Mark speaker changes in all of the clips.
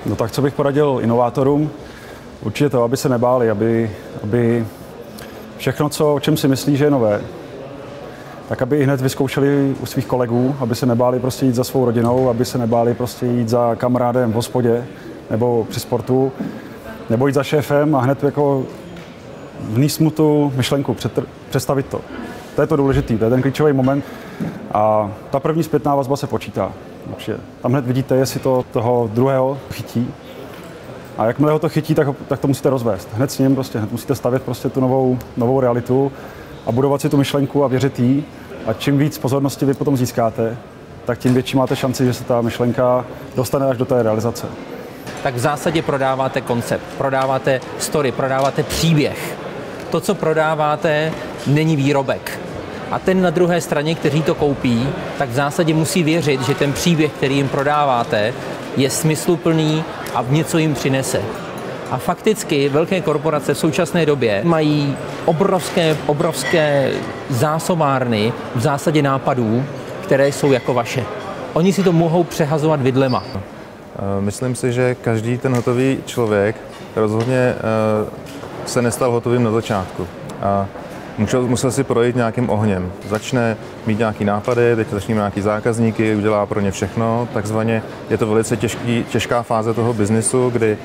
Speaker 1: No tak co bych poradil inovátorům? Určitě to, aby se nebáli, aby všechno, o čem si myslí, že je nové, tak aby i hned vyzkoušeli u svých kolegů, aby se nebáli prostě jít za svou rodinou, aby se nebáli prostě jít za kamarádem v hospodě nebo při sportu, nebo jít za šéfem a hned jako vníst mu tu myšlenku, představit to. To je to důležitý, to je ten klíčový moment a ta první zpětná vazba se počítá. Určitě. Tam hned vidíte, jestli to toho druhého chytí. A jakmile ho to chytí, tak to musíte rozvést. Hned s ním hned musíte stavět prostě tu novou realitu a budovat si tu myšlenku a věřit jí. A čím víc pozornosti vy potom získáte, tak tím větší máte šanci, že se ta myšlenka dostane až do té realizace.
Speaker 2: Tak v zásadě prodáváte koncept, prodáváte story, prodáváte příběh. To, co prodáváte, není výrobek. A ten na druhé straně, kteří to koupí, tak v zásadě musí věřit, že ten příběh, který jim prodáváte, je smysluplný a něco jim přinese. A fakticky velké korporace v současné době mají obrovské zásobárny v zásadě nápadů, které jsou jako vaše. Oni si to mohou přehazovat vidlema.
Speaker 3: Myslím si, že každý ten hotový člověk rozhodně se nestal hotovým na začátku. A musel si projít nějakým ohněm. Začne mít nějaký nápady, teď začne mít nějaký zákazníky, udělá pro ně všechno. Takzvaně je to velice těžká fáze toho biznisu, kdy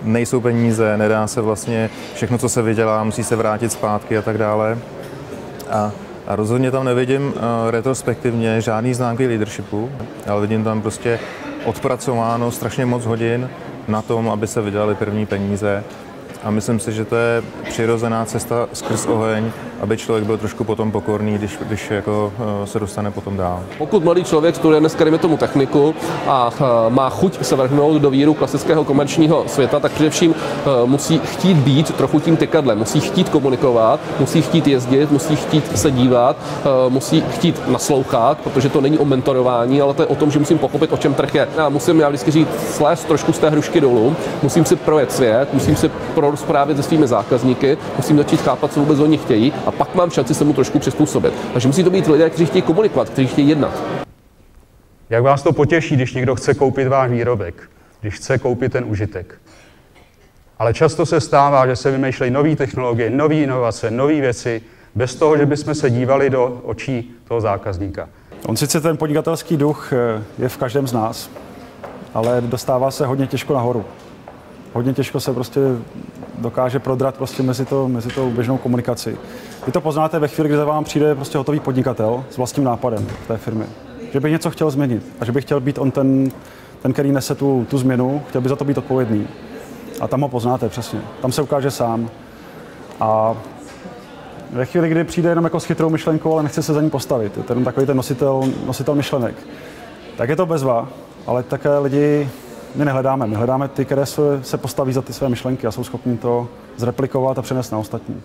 Speaker 3: nejsou peníze, nedá se vlastně všechno, co se vydělá, musí se vrátit zpátky a tak dále. A rozhodně tam nevidím retrospektivně žádný známky leadershipu, ale vidím tam prostě odpracováno strašně moc hodin na tom, aby se vydělaly první peníze. A myslím si, že to je přirozená cesta skrz oheň, aby člověk byl trošku potom pokorný, když jako se dostane potom dál.
Speaker 4: Pokud mladý člověk studuje dneska, dejme tomu techniku a má chuť se vrhnout do víru klasického komerčního světa, tak především musí chtít být trochu tím tykadlem, musí chtít komunikovat, musí chtít jezdit, musí chtít se dívat, musí chtít naslouchat, protože to není o mentorování, ale to je o tom, že musím pochopit, o čem trh je. Já vždycky říct, slést trošku z té hrušky dolů, musím si projet svět, musím si rozprávět se svými zákazníky, musím začít chápat, co vůbec oni chtějí a pak mám šanci se mu trošku přizpůsobit. Takže musí to být lidé, kteří chtějí komunikovat, kteří chtějí jednat.
Speaker 5: Jak vás to potěší, když někdo chce koupit váš výrobek, když chce koupit ten užitek? Ale často se stává, že se vymýšlejí nové technologie, nové inovace, nové věci, bez toho, že bychom se dívali do očí toho zákazníka.
Speaker 1: On sice ten podnikatelský duch je v každém z nás, ale dostává se hodně těžko nahoru. Hodně těžko se prostě dokáže prodrat prostě mezi tou běžnou komunikací. Vy to poznáte ve chvíli, kdy za vám přijde prostě hotový podnikatel s vlastním nápadem v té firmě. Že by něco chtěl změnit a že by chtěl být on ten který nese tu změnu, chtěl by za to být odpovědný. A tam ho poznáte přesně. Tam se ukáže sám. A ve chvíli, kdy přijde jenom jako s chytrou myšlenkou, ale nechce se za ní postavit, je to jenom takový ten nositel myšlenek, tak je to bezva, ale také lidi my nehledáme. My hledáme ty, které se postaví za ty své myšlenky a jsou schopni to zreplikovat a přenést na ostatní.